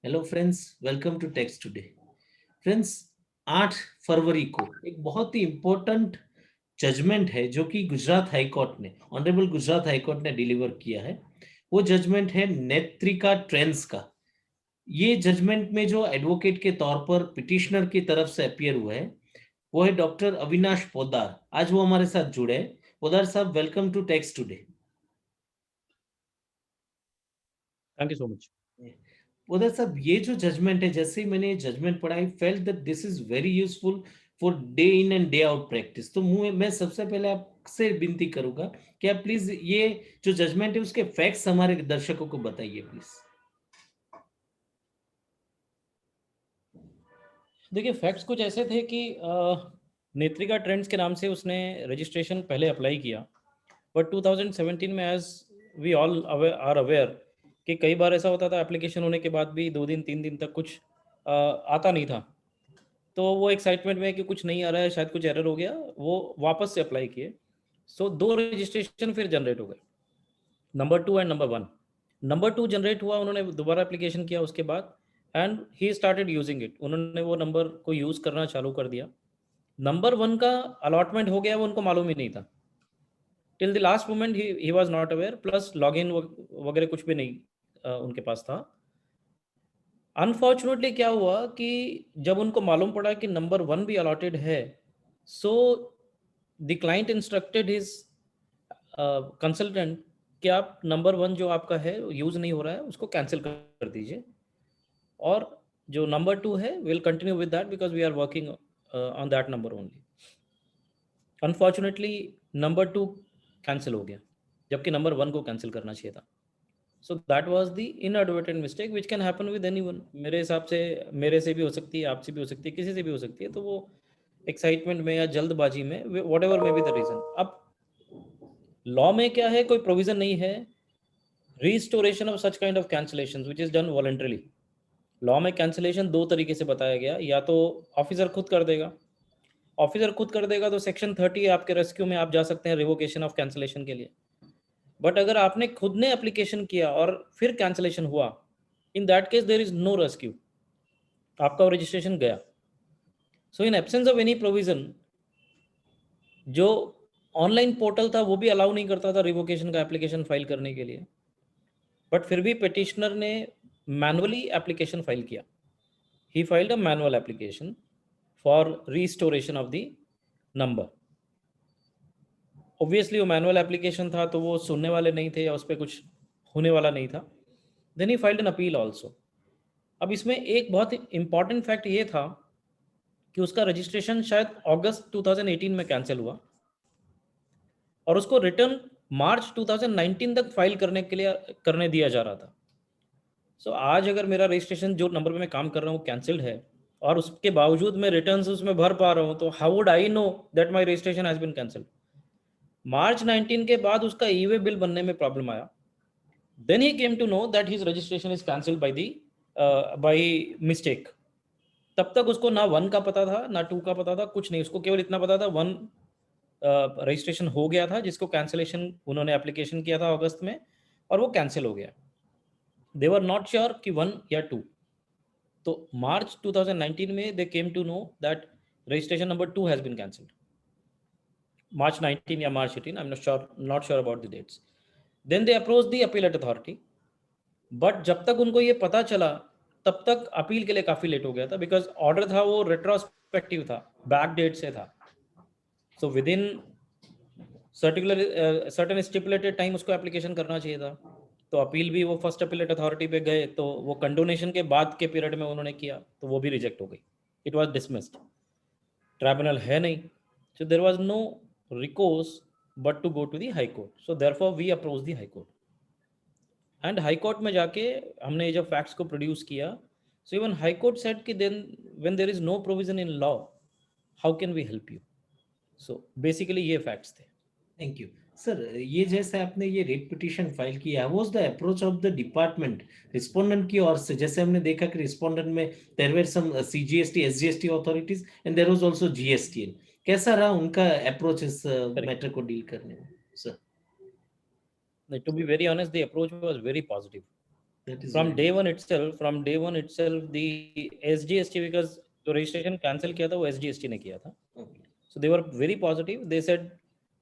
Hello friends, welcome to text today. Friends, 8 फरवरी को एक बहुत ही इम्पोर्टेंट जजमेंट है जो कि गुजरात हाई कोर्ट ने, ऑनरेबल गुजरात हाई कोर्ट ने डिलीवर किया है। वो जजमेंट है नेत्रिका ट्रेंड्स का। ये जजमेंट में जो एडवोकेट के तौर पर पिटिशनर की तरफ से अपीयर हुआ है वो है डॉक्टर अविनाश पोद्दार। आज वो हमारे साथ जुड़े हैं। पोद्दार साहब, welcome to text today. Thank you so much. उधर साहब, ये जो जजमेंट है, जैसे ही मैंने ये जजमेंट पढ़ा, I felt that this is very useful for day in and day out practice. तो मैं सबसे पहले आपसे विनती करूंगा कि आप प्लीज ये जो जजमेंट है उसके फैक्ट्स हमारे दर्शकों को बताइए प्लीज। देखिए, फैक्ट्स कुछ ऐसे थे कि नेत्रिका ट्रेंड्स के नाम से उसने रजिस्ट्रेशन पहले अप्लाई किया, बट 2017 में as we all are aware कि कई बार ऐसा होता था एप्लीकेशन होने के बाद भी 2 दिन 3 दिन तक कुछ आता नहीं था। तो वो एक्साइटमेंट में कि कुछ नहीं आ रहा है, शायद कुछ एरर हो गया, वो वापस से अप्लाई किए। सो दो रजिस्ट्रेशन फिर जनरेट हो गए, number 2 and number 1। Number 2 generate हुआ, उन्होंने दोबारा एप्लीकेशन किया उसके बाद, and he started using it. उन्होंने वो नंबर को यूज़ करना चालू कर दिया। नंबर 1 का अलॉटमेंट हो गया, वो उनको मालूम ही नहीं था। Till the last moment he was not aware, plus login वगैरह कुछ भी नहीं उनके पास था। अनफॉर्चुनेटली क्या हुआ कि जब उनको मालूम पड़ा कि नंबर 1 भी अलॉटेड है, so the client instructed his consultant कि आप नंबर 1 जो आपका है यूज़ नहीं हो रहा है, उसको कैंसिल कर दीजिए, और जो नंबर 2 है will continue with that because we are working on that number only. Unfortunately number 2 cancel हो गया, जबकि नंबर 1 को कैंसिल करना चाहिए था। So that was the inadvertent mistake which can happen with anyone. मेरे हिसाब से मेरे से भी हो सकती है, आपसे भी हो सकती है, किसी से भी हो सकती है। तो वो एक्साइटमेंट में या जल्दबाजी में, what ever may be the reason. अब लॉ में क्या है, कोई प्रोविज़न नहीं है restoration of such kind of cancellation which is done voluntarily. Law में कैंसिलेशन दो तरीके से बताया गया, या तो ऑफिसर खुद कर देगा। ऑफिसर खुद कर देगा तो सेक्शन 30 आपके रेस्क्यू में, आप जा सकते हैं रिवोकेशन ऑफ कैंसिलेशन के लिए। बट अगर आपने खुद ने एप्लीकेशन किया और फिर कैंसिलेशन हुआ, in that case there is no rescue, आपका रजिस्ट्रेशन गया। So in absence of any provision, जो ऑनलाइन पोर्टल था वो भी अलाउ नहीं करता था रिवोकेशन का एप्लीकेशन फाइल करने के लिए, बट फिर भी पिटिशनर ने मैनुअली एप्लीकेशन फाइल किया। He filed a manual application for restoration of the number. Obviously वो मैनुअल एप्लीकेशन था, तो वो सुनने वाले नहीं थे या उस पर कुछ होने वाला नहीं था। Then he filed an appeal also. अब इसमें एक बहुत इंपॉर्टेंट फैक्ट ये था कि उसका रजिस्ट्रेशन शायद अगस्त 2018 में कैंसिल हुआ, और उसको रिटर्न मार्च 2019 तक फाइल करने के लिए करने दिया जा रहा था। सो आज अगर मेरा रजिस्ट्रेशन जो नंबर पे मैं काम कर रहा हूँ कैंसिल्ड है, और उसके बावजूद मैं रिटर्न्स उसमें भर पा रहा हूँ, तो how would I know that my registration has been cancelled. March 19 के बाद उसका ई वे बिल बनने में प्रॉब्लम आया। Then he came to know that his registration is cancelled by the by mistake. तब तक उसको ना 1 का पता था ना 2 का पता था, कुछ नहीं। उसको केवल इतना पता था 1 रजिस्ट्रेशन हो गया था, जिसको कैंसिलेशन उन्होंने एप्लीकेशन किया था अगस्त में, और वो कैंसिल हो गया। दे वर नॉट श्योर कि 1 या 2। तो मार्च 2019 में they came to know that registration number 2 has been cancelled. March 19 या March 18, I am not sure about the dates. Then they approach the appellate authority, but जब तक उनको ये पता चला तब तक अपील के लिए काफ़ी लेट हो गया था, बिकॉज ऑर्डर था वो रेट्रोस्पेक्टिव था, बैक डेट से था। सो विद इन सर्टिकुलर सर्टन स्टिपुलेटेड टाइम उसको एप्लीकेशन करना चाहिए था। तो अपील भी वो फर्स्ट अपीलेट अथॉरिटी पे गए, तो वो कंडोनेशन के बाद के पीरियड में उन्होंने किया, तो वो भी रिजेक्ट हो गई। It was dismissed. ट्राइब्यूनल है नहीं, so there was no recourse but to go to the high court. So therefore we approach the high court, and high court में जाके हमने ये जब फैक्ट्स को प्रोड्यूस किया, so even high court said कि then when there is no provision in law, how can we help you. So basically ये facts थे। Thank you sir. ये जैसे आपने ये रेट पिटीशन फाइल किया, was the approach of the department respondent की ओर से? जैसे हमने देखा कि रिस्पोंडेंट में there were some CGST SGST authorities and there was also GSTN. कैसा रहा उनका अप्रोच इस करेक्ट। मैटर को डील करने में sir? To be very honest, the approach was very positive. That is from very day good. one itself, the SGST, because जो registration cancel किया था वो SGST ने किया था. Okay. So they were very positive. They said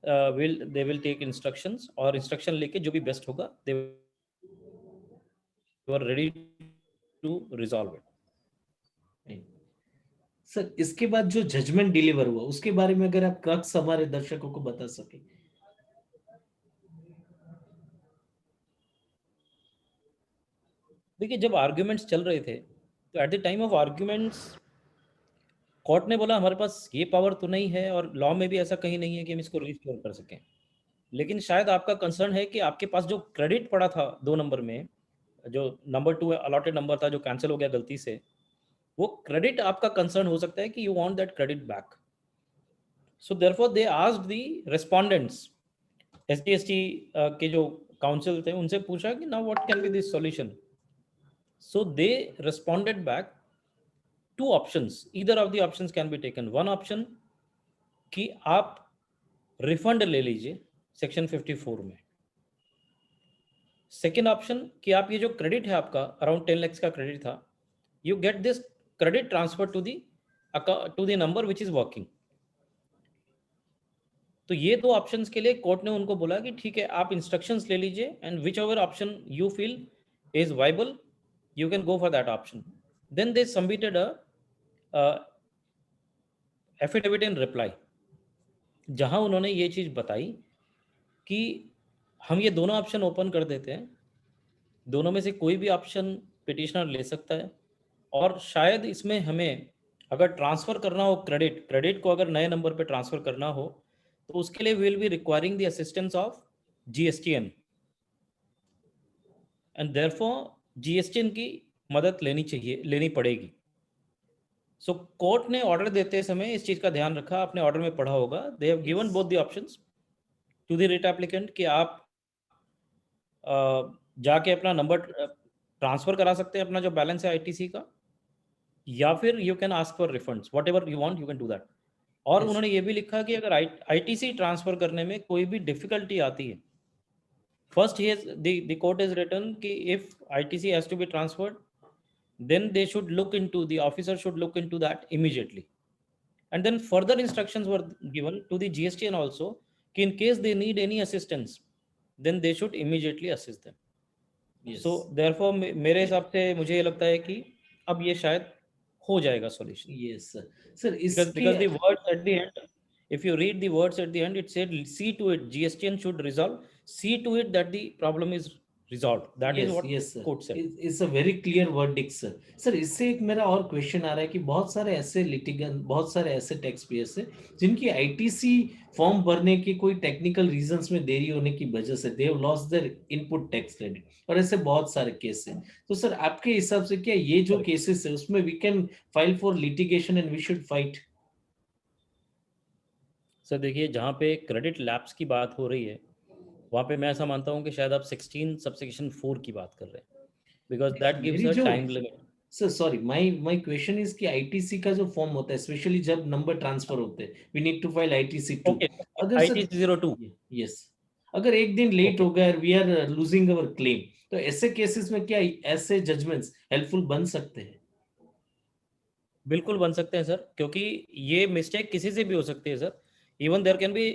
they will take instructions, और instruction लेके जो भी best होगा they were ready to resolve it. Sir इसके बाद जो जजमेंट डिलीवर हुआ उसके बारे में अगर आप क्रक्स हमारे दर्शकों को बता सके. देखिए जब आर्ग्यूमेंट्स चल रहे थे तो at the time of arguments court ने बोला हमारे पास ये पावर तो नहीं है, और लॉ में भी ऐसा कहीं नहीं है कि हम इसको रिस्टोर कर सकें. लेकिन शायद आपका कंसर्न है कि आपके पास जो क्रेडिट पड़ा था 2 नंबर में, जो नंबर 2 अलॉटेड नंबर था जो कैंसिल हो गया गलती से, वो क्रेडिट आपका कंसर्न हो सकता है कि you want that credit back. So therefore they asked the respondents, SGST के जो काउंसिल थे उनसे पूछा कि now what can be this solution. So they responded back two options. Either of the options can be taken. One option कि आप refund ले लीजिए सेक्शन 54 में. सेकेंड ऑप्शन कि आप ये जो क्रेडिट है आपका अराउंड 10 lakhs का क्रेडिट था, you get this credit transfer to the number which is working. तो ये 2 ऑप्शंस के लिए कोर्ट ने उनको बोला कि ठीक है आप इंस्ट्रक्शंस ले लीजिए, and whichever option you feel is viable you can go for that option. Then they submitted a affidavit in reply, जहां उन्होंने ये चीज़ बताई कि हम ये दोनों ऑप्शन ओपन कर देते हैं, दोनों में से कोई भी ऑप्शन पिटिशनर ले सकता है, और शायद इसमें हमें अगर ट्रांसफ़र करना हो क्रेडिट को अगर नए नंबर पे ट्रांसफ़र करना हो तो उसके लिए will be requiring the assistance of GSTN, and therefore GSTN की मदद लेनी पड़ेगी. सो कोर्ट ने ऑर्डर देते समय इस चीज़ का ध्यान रखा, आपने ऑर्डर में पढ़ा होगा, they have given both the options to the writ applicant कि आप जाके अपना नंबर ट्रांसफ़र करा सकते हैं अपना जो बैलेंस है आईटीसी का, या फिर you can ask for refunds, what ever you want you can do that. और Yes. उन्होंने ये भी लिखा कि अगर आईटीसी ट्रांसफ़र करने में कोई भी डिफिकल्टी आती है, फर्स्ट ही द कोर्ट इज रिटन कि if ITC has to be transferred then they should look into the officer should look into that immediately, and then further instructions were given to the GSTN also कि in case they need any assistance then they should immediately assist them. Yes. So therefore मेरे हिसाब से मुझे ये लगता है कि अब ये शायद हो जाएगा solution, Yes, sir. Sir, because इसके the words at the end, if you read the words at the end, it said see to it GSTN should resolve, see to it that the problem is resolved. That is yes what yes sir, court said. It's a very clear verdict sir. Sir इससे एक मेरा और question आ रहा है कि बहुत सारे ऐसे लिटिगन, बहुत सारे ऐसे टैक्स पेयर्स है जिनकी आईटीसी फॉर्म भरने की कोई टेक्निकल रीजंस में देरी होने की वजह से they have lost their input tax credit, और ऐसे बहुत सारे केस हैं. तो सर आपके हिसाब से क्या ये जो Correct. केसेस है उसमें we can file for litigation and we should fight? Sir देखिए जहाँ पे क्रेडिट लैप्स की बात हो रही है वहाँ पे मैं ऐसा मानता हूँ कि शायद आप 16 सबसेक्शन 4 की बात कर रहे हैं, बिकॉज दैट गिव्स मेरी अ जो time limit. Sir sorry, my question is कि आईटीसी का जो फॉर्म होता है स्पेशली जब नंबर ट्रांसफर होते हैं we need to file ITC 2. Okay, अगर आई टी सर 02. यस, अगर एक दिन लेट ओके, हो गया we are losing our claim, तो ऐसे केसेस में क्या ऐसे जजमेंट्स हेल्पफुल बन सकते हैं? बिल्कुल बन सकते हैं सर, क्योंकि ये मिस्टेक किसी से भी हो सकती है sir. Even there can be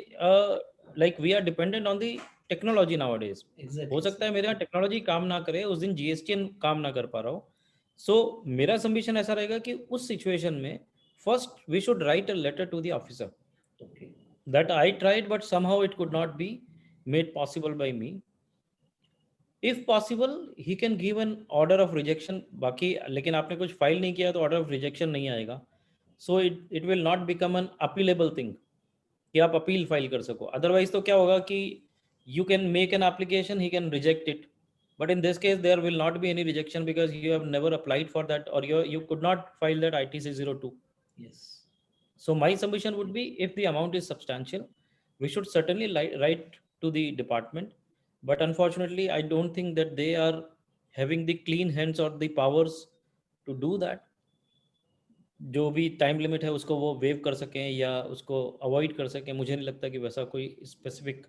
like we are dependent on the technology nowadays. हो एग्जैक्टली सकता सर. है मेरे यहाँ टेक्नोलॉजी काम ना करे, उस दिन जीएसटीएन काम ना कर पा रहा हो. सो मेरा सबमिशन ऐसा रहेगा कि उस सिचुएशन में first we should write a letter to the officer okay. that I tried, but somehow it could not be made possible by me. If possible, he can give an order of rejection. बाकी लेकिन आपने कुछ file नहीं किया तो order of rejection नहीं आएगा. So it will not become an appealable thing कि आप अपील फाइल कर सको. अदरवाइज तो क्या होगा कि you can make an application, he can reject it, but in this case there will not be any rejection because you have never applied for that, और you could not file that ITC 02. Yes. So my submission would be, if the amount is substantial, we should certainly write to the department. But unfortunately, I don't think that they are having the clean hands or the powers to do that. जो भी time limit है उसको वो wave कर सकें या उसको avoid कर सकें, मुझे नहीं लगता कि वैसा कोई स्पेसिफिक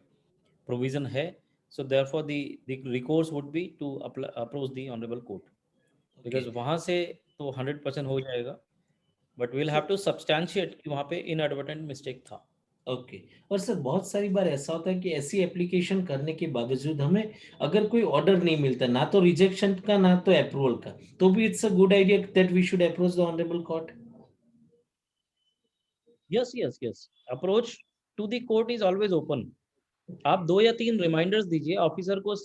प्रोविज़न है. So therefore the recourse would be to approach the honorable court, because Okay. वहां से तो 100% हो जाएगा, but we'll have to substantiate कि वहां पे inadvertent mistake था. ओके। और सर बहुत सारी बार ऐसा होता है कि ऐसी एप्लीकेशन करने के बावजूद हमें अगर कोई ऑर्डर नहीं मिलता, ना तो रिजेक्शन का ना तो अप्रूवल का, तो भी it's a good idea that we should approach the honourable court. Yes, yes, yes. Approach to the court is always open. आप 2 या 3 रिमाइंडर्स दीजिए ऑफिसर को,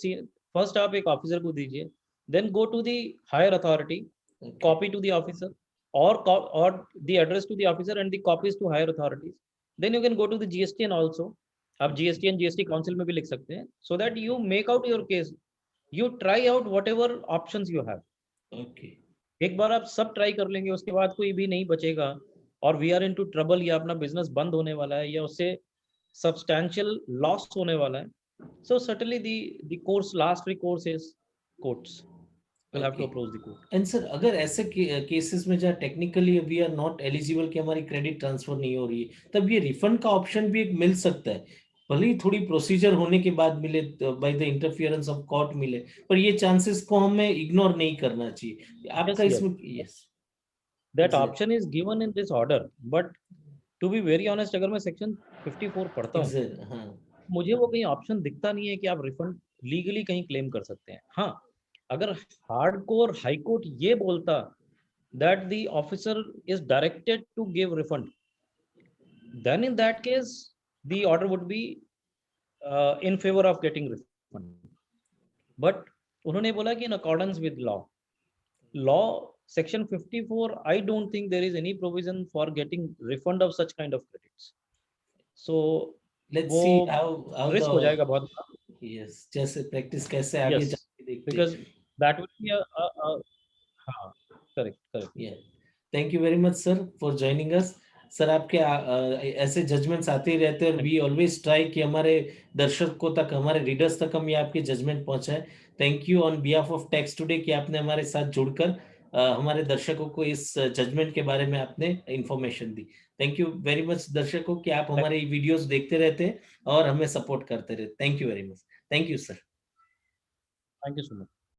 फर्स्ट आप एक ऑफिसर को दीजिए, then go to the higher authority, okay. Copy to the officer, or the address to the officer and the copies to higher authorities. Then you can go to the GSTN also. आप GST and GST council में भी लिख सकते हैं, so that you make out your case, you try out whatever options you have. Okay. एक बार आप सब try कर लेंगे, उसके बाद कोई भी नहीं बचेगा और वी आर इनटू ट्रबल, या अपना बिजनेस बंद होने वाला है या उससे सब्सटैंशियल लॉस होने वाला है, so certainly the course last recourse is courts. We'll have okay. to approach the court. And sir अगर ऐसे केसेस में जहाँ technically we are not eligible कि हमारी क्रेडिट ट्रांसफर नहीं हो रही है, तब ये रिफंड का ऑप्शन भी एक मिल सकता है, भले ही थोड़ी प्रोसीजर होने के बाद मिले, by the interference of court मिले, पर ये चांसेस को हमें इग्नोर नहीं करना चाहिए। आपका Yes, yes, इसमें yes that exact option is given in this order, but to be very honest, अगर मैं सेक्शन 54 पढ़ता हूँ, एग्जैक्ट हाँ। मुझे वो कहीं ऑप्शन दिखता नहीं है कि आप रिफंड लीगली कहीं क्लेम कर सकते हैं. हाँ, अगर हार्डकोर हाई कोर्ट ये बोलता that the officer is directed to give refund, then in that case the order would be in favor of getting refund. But उन्होंने बोला कि in accordance with law section 54, I don't think there is any provision for getting refund of such kind of credits. So let's वो see how risk हो जाएगा the बहुत बड़ा. Yes जैसे practice कैसे आगे Yes, जाके देखते because that would be a हाँ, correct, correct. हैं। Thank you very much sir for joining us. Sir आपके ऐसे जजमेंट्स आते ही रहते हैं और Thank वी ऑलवेज ट्राई कि हमारे दर्शकों तक, हमारे रीडर्स तक हम ये आपके जजमेंट पहुंचाएं। Thank you on behalf of text today कि आपने हमारे साथ जुड़कर हमारे दर्शकों को इस जजमेंट के बारे में आपने information the. Thank you very much दर्शकों कि आप हमारे वीडियोस देखते रहते हैं और हमें सपोर्ट करते रहते। Thank you very much. Thank you sir. you so much.